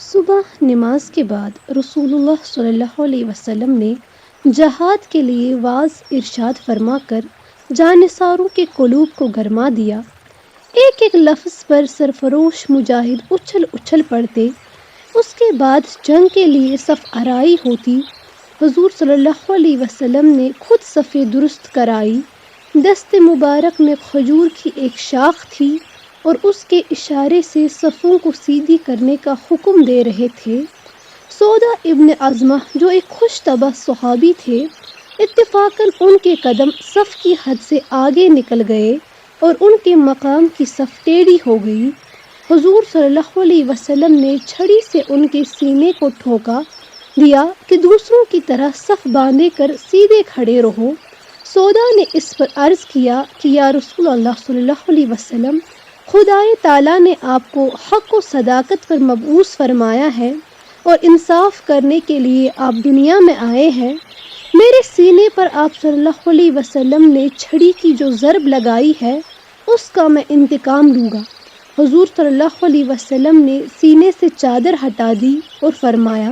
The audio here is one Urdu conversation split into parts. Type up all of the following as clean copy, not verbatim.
صبح نماز کے بعد رسول اللہ صلی اللہ علیہ وسلم نے جہاد کے لیے واعظ ارشاد فرما کر جانثاروں کے قلوب کو گرما دیا۔ ایک ایک لفظ پر سرفروش مجاہد اچھل اچھل پڑتے۔ اس کے بعد جنگ کے لیے صف آرائی ہوتی۔ حضور صلی اللہ علیہ وسلم نے خود صف درست کرائی۔ دست مبارک میں کھجور کی ایک شاخ تھی اور اس کے اشارے سے صفوں کو سیدھی کرنے کا حکم دے رہے تھے۔ سودا ابن عظمہ جو ایک خوش طبع صحابی تھے، اتفاقاً ان کے قدم صف کی حد سے آگے نکل گئے اور ان کے مقام کی صف ٹیڑھی ہو گئی۔ حضور صلی اللہ علیہ وسلم نے چھڑی سے ان کے سینے کو ٹھوکا دیا کہ دوسروں کی طرح صف باندھے کر سیدھے کھڑے رہو۔ سودا نے اس پر عرض کیا کہ یا رسول اللہ صلی اللہ علیہ وسلم، خدائے تعالیٰ نے آپ کو حق و صداقت پر مبعوث فرمایا ہے اور انصاف کرنے کے لیے آپ دنیا میں آئے ہیں۔ میرے سینے پر آپ صلی اللہ علیہ وسلم نے چھڑی کی جو ضرب لگائی ہے اس کا میں انتقام لوں گا۔ حضور صلی اللہ علیہ وسلم نے سینے سے چادر ہٹا دی اور فرمایا،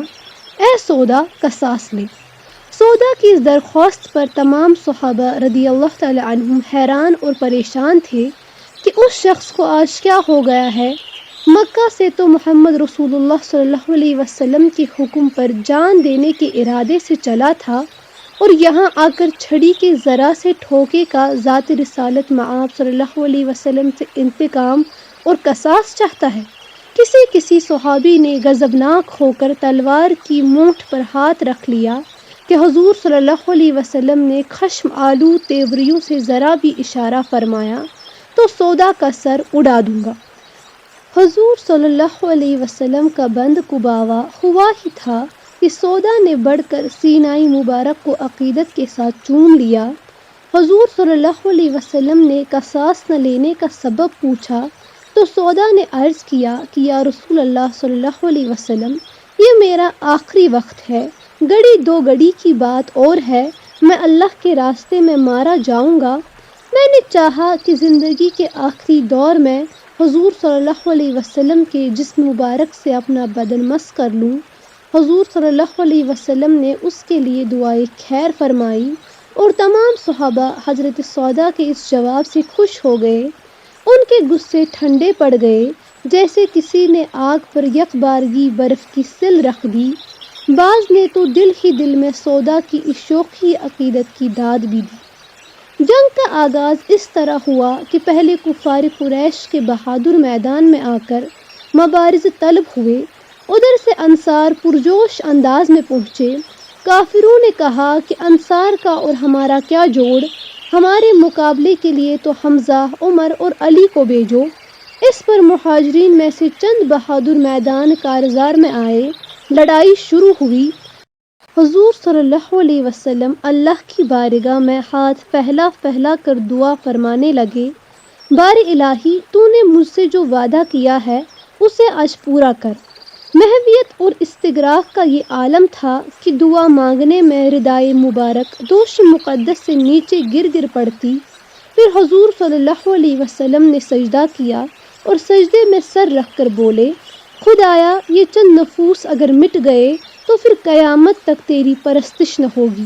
اے سودا قصاص لے۔ سودا کی اس درخواست پر تمام صحابہ رضی اللہ تعالی عنہم حیران اور پریشان تھے کہ اس شخص کو آج کیا ہو گیا ہے۔ مکہ سے تو محمد رسول اللہ صلی اللہ علیہ وسلم کے حکم پر جان دینے کے ارادے سے چلا تھا اور یہاں آ کر چھڑی کے ذرا سے ٹھوکے کا ذات رسالت مآب صلی اللہ علیہ وسلم سے انتقام اور قصاص چاہتا ہے۔ کسی صحابی نے غضبناک ہو کر تلوار کی مونٹھ پر ہاتھ رکھ لیا کہ حضور صلی اللہ علیہ وسلم نے خشم آلود تیوریوں سے ذرا بھی اشارہ فرمایا تو سودا کا سر اڑا دوں گا۔ حضور صلی اللہ علیہ وسلم کا بند کباوا ہوا ہی تھا کہ سودا نے بڑھ کر سینائی مبارک کو عقیدت کے ساتھ چوم لیا۔ حضور صلی اللہ علیہ وسلم نے قصاص نہ لینے کا سبب پوچھا تو سودا نے عرض کیا کہ یا رسول اللہ صلی اللہ علیہ وسلم، یہ میرا آخری وقت ہے، گڑی دو گڑی کی بات اور ہے، میں اللہ کے راستے میں مارا جاؤں گا۔ میں نے چاہا کہ زندگی کے آخری دور میں حضور صلی اللہ علیہ وسلم کے جسم مبارک سے اپنا بدن مس کر لوں۔ حضور صلی اللہ علیہ وسلم نے اس کے لیے دعائے خیر فرمائی اور تمام صحابہ حضرت سودا کے اس جواب سے خوش ہو گئے۔ ان کے غصے ٹھنڈے پڑ گئے جیسے کسی نے آگ پر یک بارگی برف کی سل رکھ دی۔ بعض نے تو دل ہی دل میں سودا کی اس شوخی عقیدت کی داد بھی دی۔ جنگ کا آغاز اس طرح ہوا کہ پہلے کفار قریش کے بہادر میدان میں آ کر مبارز طلب ہوئے، ادھر سے انصار پرجوش انداز میں پہنچے۔ کافروں نے کہا کہ انصار کا اور ہمارا کیا جوڑ، ہمارے مقابلے کے لیے تو حمزہ، عمر اور علی کو بھیجو۔ اس پر مہاجرین میں سے چند بہادر میدان کارزار میں آئے، لڑائی شروع ہوئی۔ حضور صلی اللہ علیہ وسلم اللہ کی بارگاہ میں ہاتھ پھیلا پھیلا کر دعا فرمانے لگے، بار الہی، تو نے مجھ سے جو وعدہ کیا ہے اسے آج پورا کر۔ محویت اور استغراق کا یہ عالم تھا کہ دعا مانگنے میں ردائے مبارک دوش مقدس سے نیچے گر گر پڑتی۔ پھر حضور صلی اللہ علیہ وسلم نے سجدہ کیا اور سجدے میں سر رکھ کر بولے، خدایا، یہ چند نفوس اگر مٹ گئے تو پھر قیامت تک تیری پرستش نہ ہوگی۔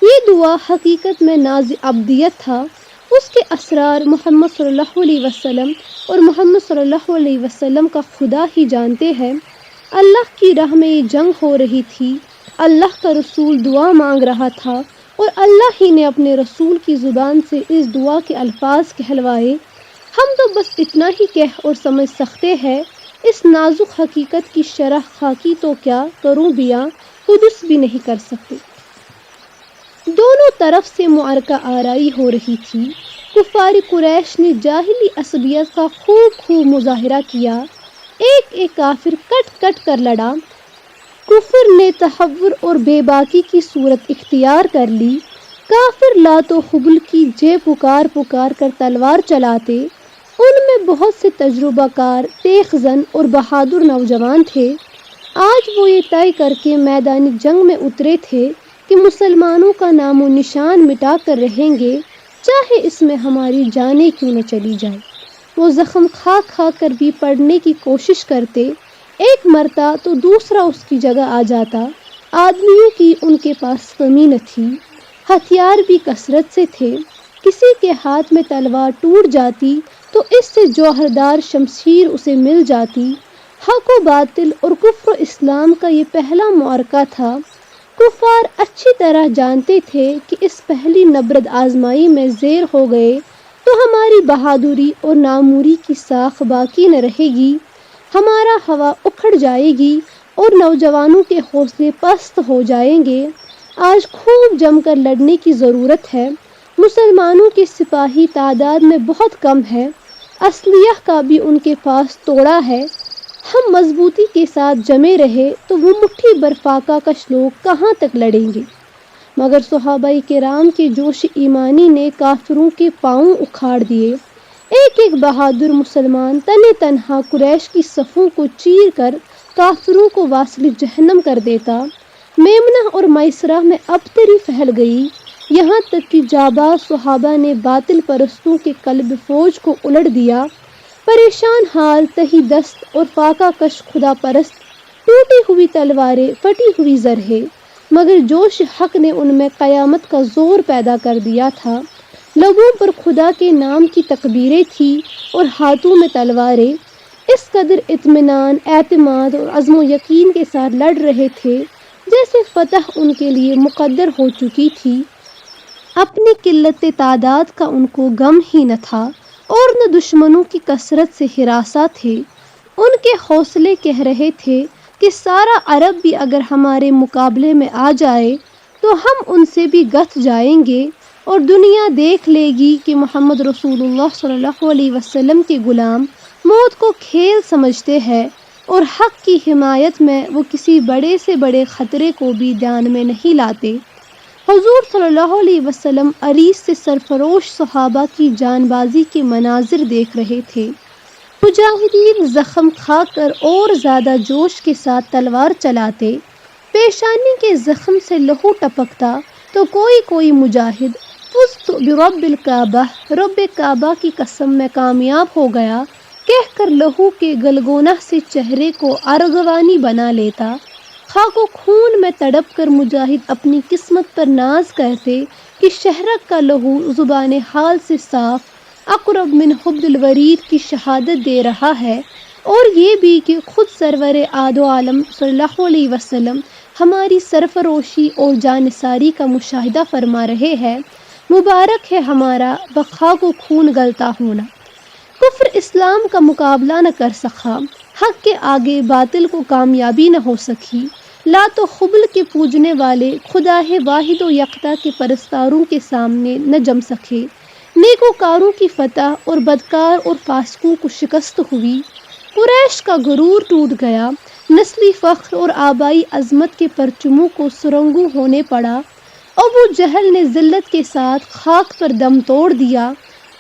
یہ دعا حقیقت میں ناز عبدیت تھا۔ اس کے اسرار محمد صلی اللہ علیہ وسلم اور محمد صلی اللہ علیہ وسلم کا خدا ہی جانتے ہیں۔ اللہ کی راہ میں یہ جنگ ہو رہی تھی، اللہ کا رسول دعا مانگ رہا تھا اور اللہ ہی نے اپنے رسول کی زبان سے اس دعا کے الفاظ کہلوائے۔ ہم تو بس اتنا ہی کہہ اور سمجھ سکتے ہیں، اس نازک حقیقت کی شرح خاکی تو کیا کروں بیاں قدس بھی نہیں کر سکتے۔ دونوں طرف سے معرکہ آرائی ہو رہی تھی۔ کفار قریش نے جاہلی عصبیت کا خوب مظاہرہ کیا، ایک ایک کافر کٹ کٹ کر لڑا۔ کفر نے تحور اور بے باکی کی صورت اختیار کر لی۔ کافر لات و حبل کی جے پکار پکار کر تلوار چلاتے۔ ان میں بہت سے تجربہ کار، تیغ زن اور بہادر نوجوان تھے۔ آج وہ یہ طے کر کے میدان جنگ میں اترے تھے کہ مسلمانوں کا نام و نشان مٹا کر رہیں گے، چاہے اس میں ہماری جانیں کیوں نہ چلی جائے۔ وہ زخم کھا کھا کر بھی پڑھنے کی کوشش کرتے، ایک مرتا تو دوسرا اس کی جگہ آ جاتا۔ آدمیوں کی ان کے پاس کمی نہ تھی، ہتھیار بھی کثرت سے تھے۔ کسی کے ہاتھ میں تلوار ٹوٹ جاتی تو اس سے جوہردار شمشیر اسے مل جاتی۔ حق و باطل اور کفر و اسلام کا یہ پہلا معرکہ تھا۔ کفار اچھی طرح جانتے تھے کہ اس پہلی نبرد آزمائی میں زیر ہو گئے تو ہماری بہادری اور ناموری کی ساکھ باقی نہ رہے گی، ہمارا ہوا اکھڑ جائے گی اور نوجوانوں کے حوصلے پست ہو جائیں گے۔ آج خوب جم کر لڑنے کی ضرورت ہے۔ مسلمانوں کے سپاہی تعداد میں بہت کم ہے، اسلحہ کا بھی ان کے پاس توڑا ہے۔ ہم مضبوطی کے ساتھ جمے رہے تو وہ مٹھی بھر فاقہ کش لوگ کہاں تک لڑیں گے؟ مگر صحابہ کرام کے جوش ایمانی نے کافروں کے پاؤں اکھاڑ دیے۔ ایک ایک بہادر مسلمان تنے تنہا قریش کی صفوں کو چیر کر کافروں کو واصل جہنم کر دیتا۔ میمنہ اور میسرہ میں ابتری پھیل گئی، یہاں تک کہ جاباز صحابہ نے باطل پرستوں کے قلب فوج کو الٹ دیا۔ پریشان حال تہی دست اور فاقہ کش خدا پرست، ٹوٹی ہوئی تلواریں، پھٹی ہوئی زرہیں، مگر جوش حق نے ان میں قیامت کا زور پیدا کر دیا تھا۔ لبوں پر خدا کے نام کی تکبیریں تھیں اور ہاتھوں میں تلواریں۔ اس قدر اطمینان، اعتماد اور عزم و یقین کے ساتھ لڑ رہے تھے جیسے فتح ان کے لیے مقدر ہو چکی تھی۔ اپنی قلت تعداد کا ان کو غم ہی نہ تھا اور نہ دشمنوں کی کثرت سے ہراساں تھے۔ ان کے حوصلے کہہ رہے تھے کہ سارا عرب بھی اگر ہمارے مقابلے میں آ جائے تو ہم ان سے بھی گتھ جائیں گے اور دنیا دیکھ لے گی کہ محمد رسول اللہ صلی اللہ علیہ وسلم کے غلام موت کو کھیل سمجھتے ہیں اور حق کی حمایت میں وہ کسی بڑے سے بڑے خطرے کو بھی دھیان میں نہیں لاتے۔ حضور صلی اللہ علیہ وسلم عریض سے سرفروش صحابہ کی جان بازی کے مناظر دیکھ رہے تھے۔ مجاہدین زخم کھا کر اور زیادہ جوش کے ساتھ تلوار چلاتے، پیشانی کے زخم سے لہو ٹپکتا تو کوئی مجاہد فزت برب الکعبہ، رب کعبہ کی قسم میں کامیاب ہو گیا کہہ کر لہو کے گلگونہ سے چہرے کو ارغوانی بنا لیتا۔ خاک و خون میں تڑپ کر مجاہد اپنی قسمت پر ناز کرتے کہ شہرک کا لہو زبان حال سے صاف اقرب من حبل الورید کی شہادت دے رہا ہے، اور یہ بھی کہ خود سرور آد و عالم صلی اللہ علیہ وسلم ہماری سرفروشی اور جانثاری کا مشاہدہ فرما رہے ہیں۔ مبارک ہے ہمارا بخاک و خون گلتا ہونا۔ کفر اسلام کا مقابلہ نہ کر سکا، حق کے آگے باطل کو کامیابی نہ ہو سکی۔ لات و خبل کے پوجنے والے خدا واحد و یکتا کے پرستاروں کے سامنے نہ جم سکے۔ نیکوکاروں کی فتح اور بدکار اور فاسقوں کو شکست ہوئی۔ قریش کا غرور ٹوٹ گیا، نسلی فخر اور آبائی عظمت کے پرچموں کو سرنگوں ہونے پڑا۔ ابو جہل نے ذلت کے ساتھ خاک پر دم توڑ دیا،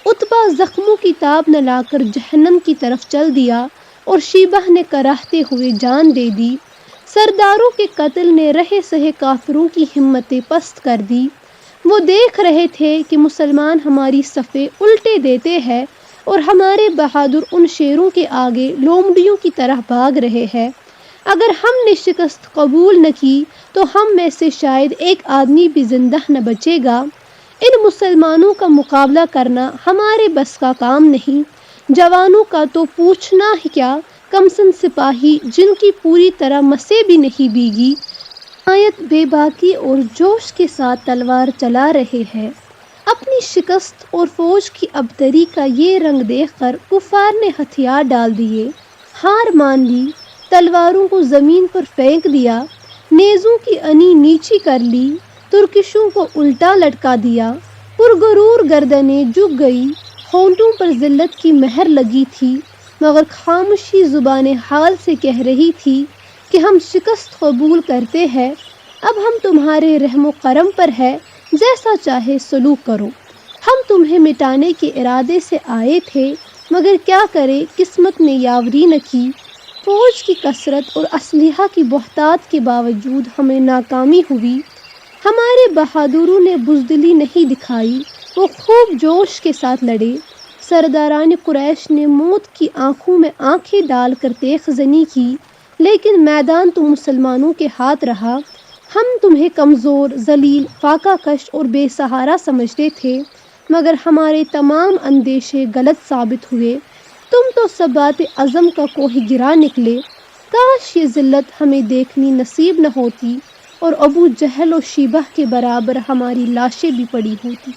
عتبہ زخموں کی تاب نہ لا کر جہنم کی طرف چل دیا اور شیبہ نے کراہتے ہوئے جان دے دی۔ سرداروں کے قتل نے رہے سہے کافروں کی ہمتیں پست کر دی۔ وہ دیکھ رہے تھے کہ مسلمان ہماری صفیں الٹے دیتے ہیں اور ہمارے بہادر ان شیروں کے آگے لومڑیوں کی طرح بھاگ رہے ہیں۔ اگر ہم نے شکست قبول نہ کی تو ہم میں سے شاید ایک آدمی بھی زندہ نہ بچے گا۔ ان مسلمانوں کا مقابلہ کرنا ہمارے بس کا کام نہیں۔ جوانوں کا تو پوچھنا ہی کیا، کمسن سپاہی جن کی پوری طرح مسیں بھی نہیں بھیگی، نہایت بے باکی اور جوش کے ساتھ تلوار چلا رہے ہیں۔ اپنی شکست اور فوج کی ابتری کا یہ رنگ دیکھ کر کفار نے ہتھیار ڈال دیے، ہار مان لی، تلواروں کو زمین پر پھینک دیا، نیزوں کی انی نیچی کر لی، ترکشوں کو الٹا لٹکا دیا، پرغرور گردنیں جھک گئی، ہونٹوں پر ذلت کی مہر لگی تھی، مگر خاموشی زبان حال سے کہہ رہی تھی کہ ہم شکست قبول کرتے ہیں، اب ہم تمہارے رحم و کرم پر ہے، جیسا چاہے سلوک کرو۔ ہم تمہیں مٹانے کے ارادے سے آئے تھے، مگر کیا کرے قسمت نے یاوری نہ کی۔ فوج کی کثرت اور اسلحہ کی بہتات کے باوجود ہمیں ناکامی ہوئی۔ ہمارے بہادروں نے بزدلی نہیں دکھائی، وہ خوب جوش کے ساتھ لڑے۔ سرداران قریش نے موت کی آنکھوں میں آنکھیں ڈال کر تیغ زنی کی، لیکن میدان تو مسلمانوں کے ہاتھ رہا۔ ہم تمہیں کمزور، ذلیل، فاقہ کش اور بے سہارا سمجھتے تھے، مگر ہمارے تمام اندیشے غلط ثابت ہوئے۔ تم تو ثبات عزم کا کوہ گرا نکلے۔ کاش یہ ذلت ہمیں دیکھنی نصیب نہ ہوتی اور ابو جہل و شیبہ کے برابر ہماری لاشیں بھی پڑی ہوتی۔